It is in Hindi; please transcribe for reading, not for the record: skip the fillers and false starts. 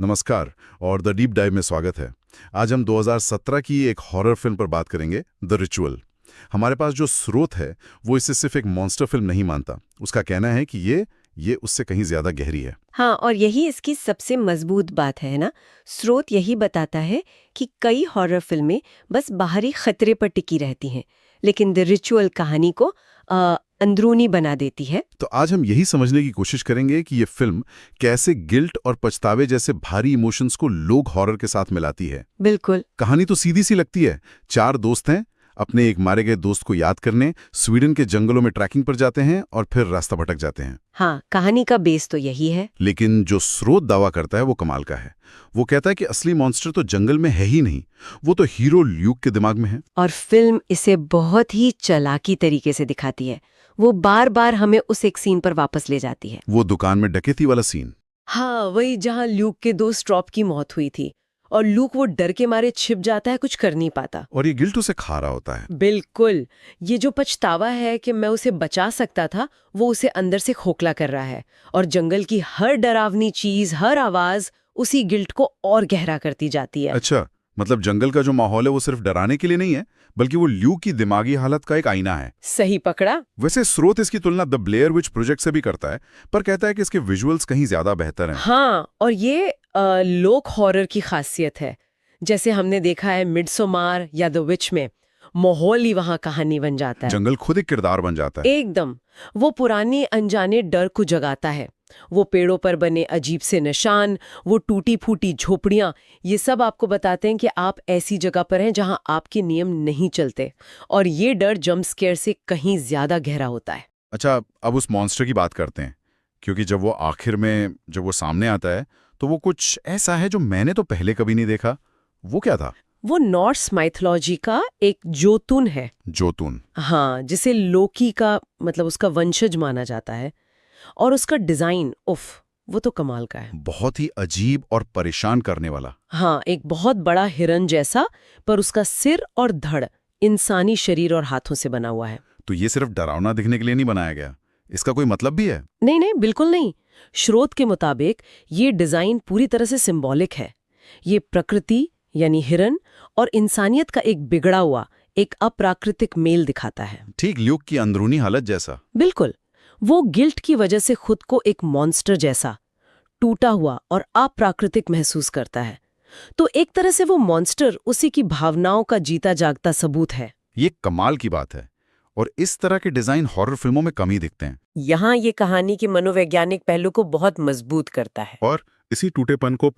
नमस्कार और द डीप डाइव में स्वागत है। आज हम 2017 की एक हॉरर फिल्म पर बात करेंगे, द रिचुअल। हमारे पास जो स्रोत है वो इसे सिर्फ एक मॉन्स्टर फिल्म नहीं मानता। उसका कहना है कि ये उससे कहीं ज्यादा गहरी है। हाँ, और यही इसकी सबसे मजबूत बात है ना। स्रोत यही बताता है कि कई हॉरर फिल्में बस बाहरी खतरे पर टिकी रहती हैं, लेकिन द रिचुअल कहानी को अंदरूनी बना देती है। तो आज हम यही समझने की कोशिश करेंगे कि ये फिल्म कैसे गिल्ट और पछतावे जैसे भारी इमोशंस को लोग हॉरर के साथ मिलाती है। बिल्कुल। कहानी तो सीधी सी लगती है। 4 दोस्त हैं, अपने एक मारे गए दोस्त को याद करने स्वीडन के जंगलों में ट्रैकिंग पर जाते हैं और फिर रास्ता भटक जाते हैं। हाँ, कहानी का बेस तो यही है। लेकिन जो स्रोत दावा करता है वो कमाल का है। वो कहता है कि असली मॉन्स्टर तो जंगल में है ही नहीं, वो तो हीरो ल्यूक के दिमाग में है। और फिल्म इसे बहुत ही चालाकी तरीके से दिखाती है। वो बार बार हमें उस एक सीन पर वापस ले जाती है। वो दुकान में डकैती वाला सीन। हाँ, वही जहाँ ल्यूक के 2 स्ट्रॉप की मौत हुई थी और ल्यूक वो डर के मारे छिप जाता है, कुछ कर नहीं पाता। और ये गिल्ट उसे खा रहा होता है। बिल्कुल। ये जो पछतावा है कि मैं उसे बचा सकता था, वो उसे अंदर से खोखला कर रहा है। और जंगल की हर डरावनी चीज, हर आवाज उसी गिल्ट को और गहरा करती जाती है। अच्छा, मतलब जंगल का जो माहौल है वो सिर्फ डराने के लिए नहीं है, बल्कि वो ल्यूक की दिमागी हालत का एक आईना है। सही पकड़ा। वैसे स्रोत इसकी तुलना द ब्लेयर विच प्रोजेक्ट से भी करता है, पर कहता है कि इसके विजुअल्स कहीं ज्यादा बेहतर हैं। हाँ, और ये लोक हॉरर की खासियत है। जैसे हमने देखा है मिडसोमार या द विच में, माहौल ही वहाँ कहानी बन जाता है। जंगल खुद एक किरदार बन जाता है। एकदम। वो पुरानी अनजाने डर को जगाता है। वो पेड़ों पर बने अजीब से निशान, वो टूटी फूटी झोपड़ियां, ये सब आपको बताते हैं कि आप ऐसी जगह पर हैं जहां आपके नियम नहीं चलते। और ये डर जंप स्केयर से कहीं ज्यादा गहरा होता है। अच्छा, अब उस मॉन्स्टर की बात करते हैं, क्योंकि जब वो आखिर में जब वो सामने आता है तो वो कुछ ऐसा है जो मैंने तो पहले कभी नहीं देखा। वो क्या था? वो नॉर्स माइथोलॉजी का एक जोतुन है। जोतून। हाँ, जिसे लोकी का मतलब उसका वंशज माना जाता है। और उसका डिजाइन, उफ, वो तो कमाल का है। बहुत ही अजीब और परेशान करने वाला। हाँ, एक बहुत बड़ा हिरन जैसा, पर उसका सिर और धड़ इंसानी शरीर और हाथों से बना हुआ है। तो ये सिर्फ डरावना दिखने के लिए नहीं बनाया गया, इसका कोई मतलब भी है? नहीं नहीं, बिल्कुल नहीं। स्रोत के मुताबिक ये डिजाइन पूरी तरह से सिंबॉलिक है। ये प्रकृति यानी हिरन और इंसानियत का एक बिगड़ा हुआ, एक अप्राकृतिक मेल दिखाता है। ठीक ल्यूक की अंदरूनी हालत जैसा। बिल्कुल। वो गिल्ट की वजह से खुद को एक मॉन्स्टर जैसा टूटा हुआ और अप्राकृतिक महसूस करता है। तो एक तरह से वो मॉन्स्टर उसी की भावनाओं का जीता जागता सबूत है। ये कमाल की बात है, और इस तरह के डिजाइन हॉरर फिल्मों में कम ही दिखते हैं। यहाँ ये कहानी के मनोवैज्ञानिक पहलू को बहुत मजबूत करता है। और इसी टूटेपन को